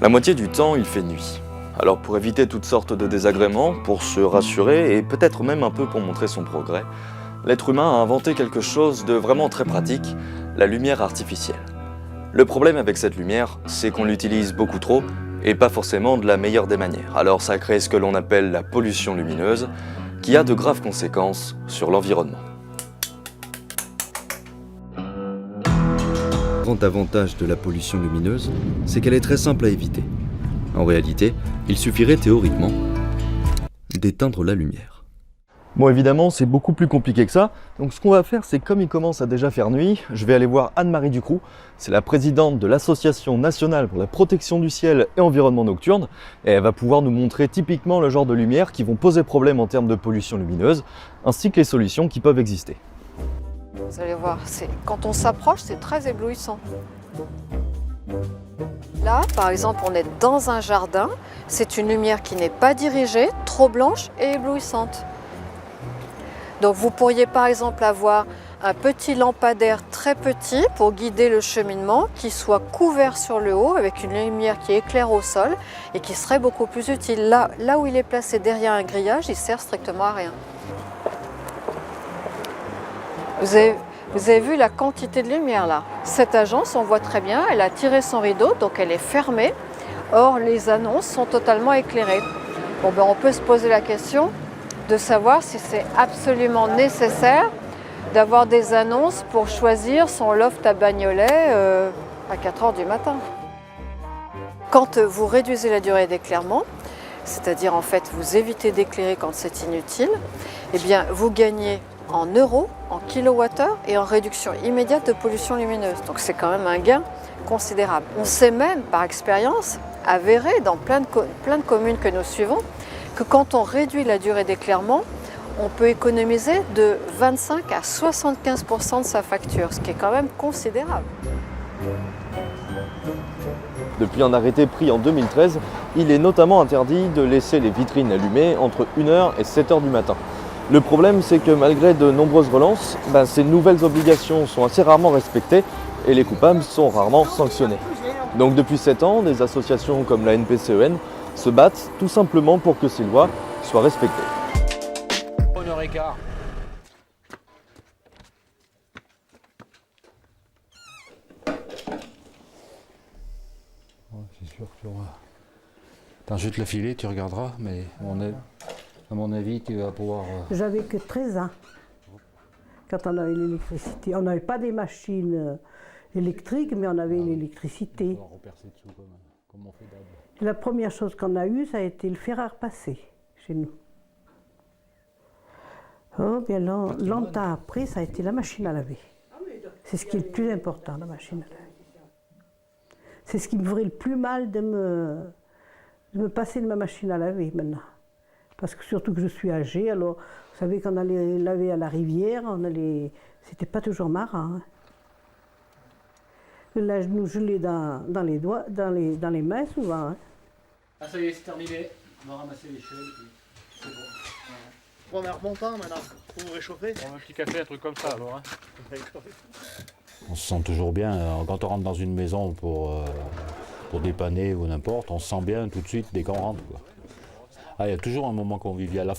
La moitié du temps, il fait nuit. Alors pour éviter toutes sortes de désagréments, pour se rassurer et peut-être même un peu pour montrer son progrès, l'être humain a inventé quelque chose de vraiment très pratique, la lumière artificielle. Le problème avec cette lumière, c'est qu'on l'utilise beaucoup trop et pas forcément de la meilleure des manières. Alors ça crée ce que l'on appelle la pollution lumineuse, qui a de graves conséquences sur l'environnement. Le grand avantage de la pollution lumineuse, c'est qu'elle est très simple à éviter. En réalité, il suffirait théoriquement d'éteindre la lumière. Bon, évidemment, c'est beaucoup plus compliqué que ça. Donc ce qu'on va faire, c'est comme il commence à déjà faire nuit, je vais aller voir Anne-Marie Ducroux. C'est la présidente de l'Association nationale pour la protection du ciel et environnement nocturne. Et elle va pouvoir nous montrer typiquement le genre de lumière qui vont poser problème en termes de pollution lumineuse, ainsi que les solutions qui peuvent exister. Vous allez voir, quand on s'approche, c'est très éblouissant. Là, par exemple, on est dans un jardin. C'est une lumière qui n'est pas dirigée, trop blanche et éblouissante. Donc vous pourriez par exemple avoir un petit lampadaire très petit pour guider le cheminement qui soit couvert sur le haut avec une lumière qui éclaire au sol et qui serait beaucoup plus utile. Là où il est placé derrière un grillage, il sert strictement à rien. Vous avez vu la quantité de lumière là. Cette agence, on voit très bien, elle a tiré son rideau, donc elle est fermée. Or, les annonces sont totalement éclairées. Bon, ben, on peut se poser la question de savoir si c'est absolument nécessaire d'avoir des annonces pour choisir son loft à Bagnolet à 4 h du matin. Quand vous réduisez la durée d'éclairement, c'est-à-dire en fait vous évitez d'éclairer quand c'est inutile, eh bien vous gagnez en euros, en kilowattheure et en réduction immédiate de pollution lumineuse. Donc c'est quand même un gain considérable. On sait même par expérience avérée dans plein de communes que nous suivons que quand on réduit la durée d'éclairement, on peut économiser de 25 à 75% de sa facture, ce qui est quand même considérable. Depuis un arrêté pris en 2013, il est notamment interdit de laisser les vitrines allumées entre 1 h et 7 h du matin. Le problème, c'est que malgré de nombreuses relances, ces nouvelles obligations sont assez rarement respectées et les coupables sont rarement sanctionnés. Donc depuis 7 ans, des associations comme la NPCEN se battent tout simplement pour que ces lois soient respectées. 1h15. C'est sûr que tu auras... Attends, je vais te le filer, tu regarderas, mais à mon avis, tu vas pouvoir... J'avais que 13 ans quand on avait l'électricité. On n'avait pas des machines électriques, mais on avait l'électricité. La première chose qu'on a eue, ça a été le fer à repasser chez nous. Oh, bien longtemps après, ça a été la machine à laver. C'est ce qui est le plus important, la machine à laver. C'est ce qui me ferait le plus mal de me passer de ma machine à laver maintenant. Parce que surtout que je suis âgée, alors vous savez qu'on allait laver à la rivière, c'était pas toujours marrant. Hein. Là, je nous gelais dans les doigts, dans les mains souvent. Hein. Ah ça y est, c'est terminé. On va ramasser l'échelle et puis c'est bon. On est remontant maintenant, pour vous réchauffer. On a un petit café, un truc comme ça alors. Hein. On se sent toujours bien, quand on rentre dans une maison pour dépanner ou n'importe, on se sent bien tout de suite dès qu'on rentre. Quoi. Ah, il y a toujours un moment convivial.